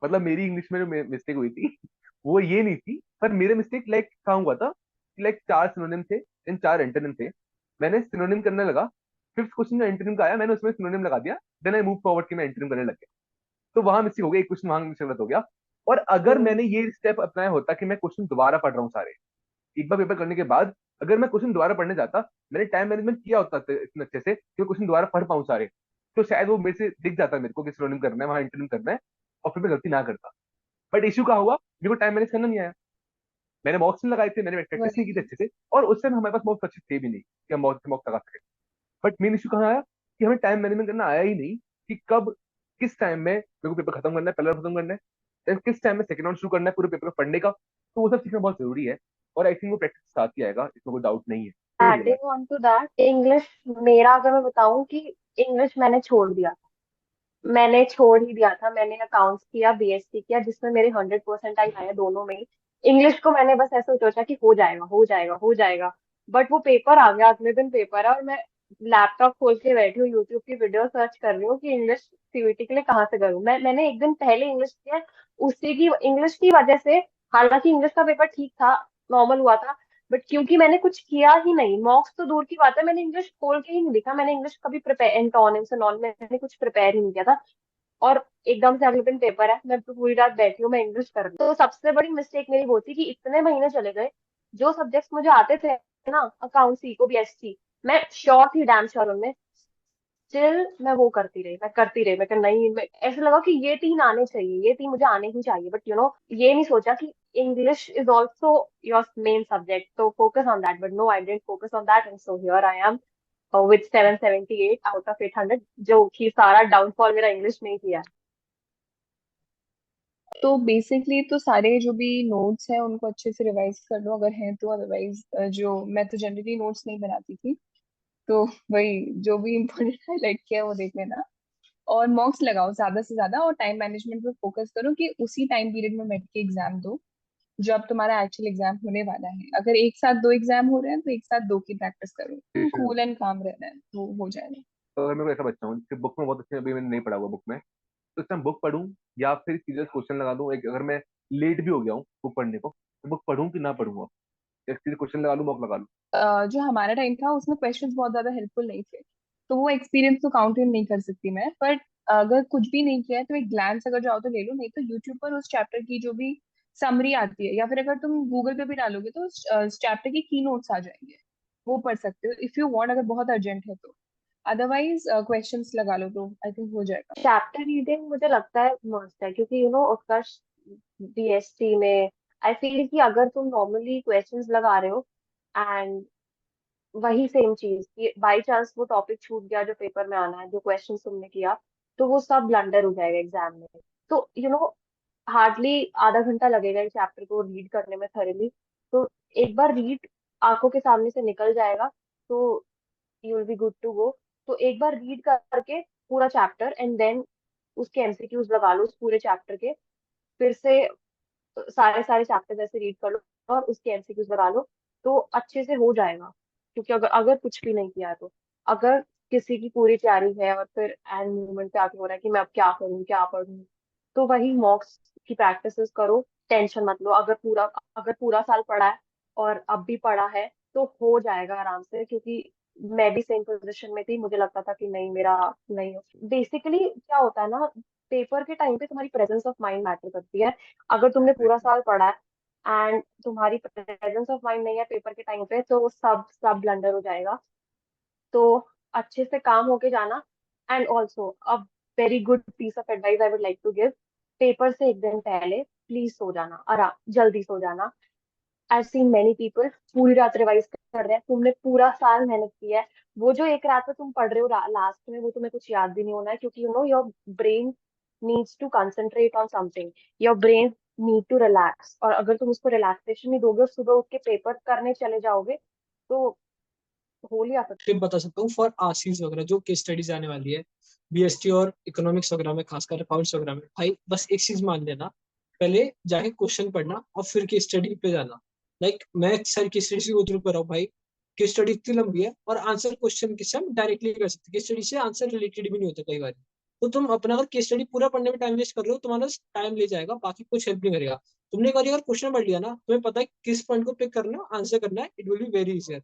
मतलब मेरी इंग्लिश में जो मिस्टेक हुई थी वो ये नहीं थी, पर मेरे मिस्टेक लाइक कहाँ हुआ था कि लाइक चार सिनोनिम थे, इन चार एंटोनिम थे। मैंने सिनोनिम करने लगा, फिफ्थ क्वेश्चन जो एंटोनिम का आया मैंने उसमें सिनोनिम लगा दिया, देन आई मूव फॉरवर्ड कि मैं एंटोनिम करने लग गया। तो वहां मिस्टेक हो गई, एक क्वेश्चन वहां मिस्टेक गलत हो गया। और अगर हम्म। मैंने ये स्टेप अपनाया होता कि मैं क्वेश्चन दोबारा पढ़ रहा हूँ सारे, एक बार पेपर करने के बाद अगर मैं क्वेश्चन दोबारा पढ़ने जाता, मैंने टाइम मैनेजमेंट किया होता इतने अच्छे से कि क्वेश्चन दोबारा पढ़ पाऊँ सारे, तो शायद वो मेरे से दिख जाता मेरे को कि सिनोनिम करना है, वहां इंटरव्यू करना है, और फिर मैं गलती ना करता। बट इशू क्या हुआ, मेरे को टाइम मैनेज करना नहीं आया। मैंने मॉक्स नहीं लगाए थे, मैंने प्रैक्टिस नहीं की थी वही। अच्छे से, और उस टाइम हमारे पास मॉक्स अच्छे थे भी नहीं कि हम मॉक्स लगा सके। बट मेन इशू कहाँ आया कि हमें टाइम मैनेजमेंट करना आया ही नहीं, कि कब किस टाइम में मेरे को पेपर खत्म करना है, पहला राउंड खत्म करना है, then किस टाइम में सेकंड राउंड शुरू करना है पूरे पेपर को पढ़ने का। तो वो सब सीखना बहुत जरूरी है, और आई थिंक वो प्रैक्टिस के साथ ही आएगा, इसमें कोई डाउट नहीं है। तो ये बात। Adding on to that, English, मेरा अगर मैं बताऊं कि इंग्लिश मैंने छोड़ दिया, मैंने छोड़ ही दिया था। मैंने अकाउंट्स किया, बीएससी किया, जिसमें मेरे 100% आए दोनों में ही। इंग्लिश को मैंने बस ऐसे सोचा कि हो जाएगा हो जाएगा हो जाएगा। बट वो पेपर आ गया, अगले दिन पेपर है, और मैं लैपटॉप खोल के बैठी हूँ, यूट्यूब की वीडियो सर्च कर रही हूँ कि इंग्लिश सीयूईटी के लिए कहाँ से करूँ। मैंने एक दिन पहले इंग्लिश किया, उसी की इंग्लिश की वजह से, हालांकि इंग्लिश का पेपर ठीक था, नॉर्मल हुआ था, बट क्योंकि मैंने कुछ किया ही नहीं, मॉक्स तो दूर की बात है, मैंने इंग्लिश खोल के ही नहीं लिखा, मैंने इंग्लिश कभी प्रिपेयर, एंटोनिम्स से नॉन, मैंने कुछ प्रिपेयर ही नहीं किया था। और एकदम से अगले दिन पेपर है, मैं तो पूरी रात बैठी हूँ, मैं इंग्लिश कर रही हूँ। तो सबसे बड़ी मिस्टेक मेरी वो थी कि इतने महीने चले गए, जो सब्जेक्ट्स मुझे आते थे ना, अकाउंट्स, इको, बीएससी, मैं श्योर थी, डैम श्योर उनमें, स्टिल मैं वो करती रही, मैं करती रही, मैं कहा नहीं, मैं ऐसे लगा कि ये तीन आने चाहिए, ये तीन मुझे आने ही चाहिए, बट ये नहीं सोचा कि English is also your main subject, तो focus on that, but no, I didn't focus on that, and so here I am with 778 out of 800, जो कि सारा डाउनफॉल मेरा इंग्लिश में ही किया है। तो बेसिकली तो सारे जो भी नोट्स हैं उनको अच्छे से रिवाइज कर लो अगर हैं तो, अदरवाइज जो मैं तो जनरली नोट्स नहीं बनाती थी, तो वही जो भी इम्पोर्टेंट हाईलाइट किया है वो देख लेना। और मॉक्स लगाओ ज्यादा से ज्यादा, और टाइम मैनेजमेंट पे फोकस करो कि उसी टाइम पीरियड में बैठ के एग्जाम दो जब तुम्हारा एक्चुअल एग्जाम होने वाला है। अगर एक साथ दो एग्जाम हो रहे हैं तो एक साथ दो की प्रैक्टिस करो, Situation कूल होगी। एंड काम रहना है तो हो जाएगा। तो अगर मैं कोई ऐसा बच्चा हूँ जिसके बुक में बहुत अच्छे, अभी मैंने नहीं पढ़ा हुआ बुक में, तो इस टाइम बुक पढूं या फिर सीरियस क्वेश्चन लगा दूं, एक अगर मैं लेट भी हो गया हूँ बुक पढ़ने को, तो बुक पढूं कि ना पढूं, एक सीधे क्वेश्चन लगा लूं, मॉक लगा लूं। जो हमारा टाइम था उसमें क्वेश्चंस बहुत ज्यादा हेल्पफुल नहीं थे, तो वो एक्सपीरियंस तो काउंट इन नहीं कर सकती मैं, बट अगर कुछ भी नहीं किया है तो एक ग्लैंस अगर जाओ तो ले लो, नहीं तो यूट्यूब पर उस चैप्टर की जो भी समरी आती है, या फिर अगर तुम गूगल पे भी डालोगे तो उस चैप्टर की की नोट्स आ जाएंगे, वो पढ़ सकते हो इफ यू वांट, अगर बहुत अर्जेंट है तो। अदरवाइज क्वेश्चंस लगा लो तो आई थिंक हो जाएगा। चैप्टर रीडिंग मुझे लगता है मस्ट है, क्योंकि उसका बीएससी में आई फील कि अगर तुम नॉर्मली क्वेश्चंस लगा रहे हो, एंड वही सेम चीज कि बाई चांस वो टॉपिक छूट गया जो पेपर में आना है, जो क्वेश्चन तुमने किया, तो वो सब ब्लंडर हो जाएगा एग्जाम में। तो हार्डली आधा घंटा लगेगा एक चैप्टर को रीड करने में थॉरली। तो एक बार रीड आंखों के सामने से निकल जाएगा, तो you will be good to go. तो एक बार रीड करके पूरा चैप्टर, एंड देन उसके एमसीक्यूज लगा लो उस पूरे चैप्टर के, फिर से सारे सारे चैप्टर ऐसे रीड कर लो और उसके एमसीक्यूज लगा लो, तो अच्छे से हो जाएगा। क्योंकि अगर अगर कुछ भी नहीं किया है तो, अगर किसी की पूरी तैयारी है और फिर एंड मोमेंट पे आके हो रहा है कि मैं अब क्या करूँ क्या पढ़ूँ, तो वही मॉक्स की प्रैक्टिस करो, टेंशन मत लो। अगर पूरा साल पढ़ा है और अब भी पढ़ा है तो हो जाएगा आराम से, क्योंकि मैं भी सेम पोजीशन में थी, मुझे लगता था कि नहीं मेरा नहीं हो। बेसिकली क्या होता है ना, पेपर के टाइम पे तुम्हारी प्रेजेंस ऑफ माइंड मैटर करती है। अगर तुमने पूरा एग्जैक्टली। साल पढ़ा है एंड तुम्हारी प्रेजेंस ऑफ माइंड नहीं है पेपर के टाइम पे, तो सब सब ब्लंडर हो जाएगा। तो अच्छे से काम होके जाना। And also a very good piece of advice I would like to give, paper से एक दिन पहले प्लीज सो जाना, आराम जल्दी सो जाना। आई सीन मेनी पीपल पूरी रात रिवाइज कर रहे हैं, तुमने पूरा साल मेहनत किया है, वो जो एक रात में तुम पढ़ रहे हो लास्ट में, वो तुम्हें कुछ याद भी नहीं होना है, क्योंकि your brain needs to concentrate on something, your brain need to relax, और अगर तुम उसको रिलैक्सेशन नहीं दोगे और सुबह उठ के पेपर करने चले जाओगे, तो हो लिया सब। टिप बता सकता हूँ फॉर आरसीज वगैरह जो केस स्टडीज आने वाली है, बीएसटी और इकोनॉमिक्स वगैरह में, खासकर अकाउंट्स वगैरह में, भाई बस एक चीज मान लेना, पहले जाके क्वेश्चन पढ़ना और फिर केस स्टडी पे जाना। लाइक मैं सारी केस स्टडी से गो थ्रू कर रहा हूँ भाई, केस स्टडी इतनी लंबी है और आंसर क्वेश्चन के से हम डायरेक्टली कर सकते हैं, केस स्टडी से आंसर रिलेटेड भी नहीं होता कई बार। तो तुम अपना अगर केस स्टडी पूरा पढ़ने में टाइम वेस्ट कर रहे हो, तुम्हारा टाइम ले जाएगा, बाकी कुछ हेल्प नहीं करेगा। तुमने एक बार अगर क्वेश्चन पढ़ लिया ना, तुम्हें पता है किस पॉइंट को पिक करना है, आंसर करना है, it will be very easier.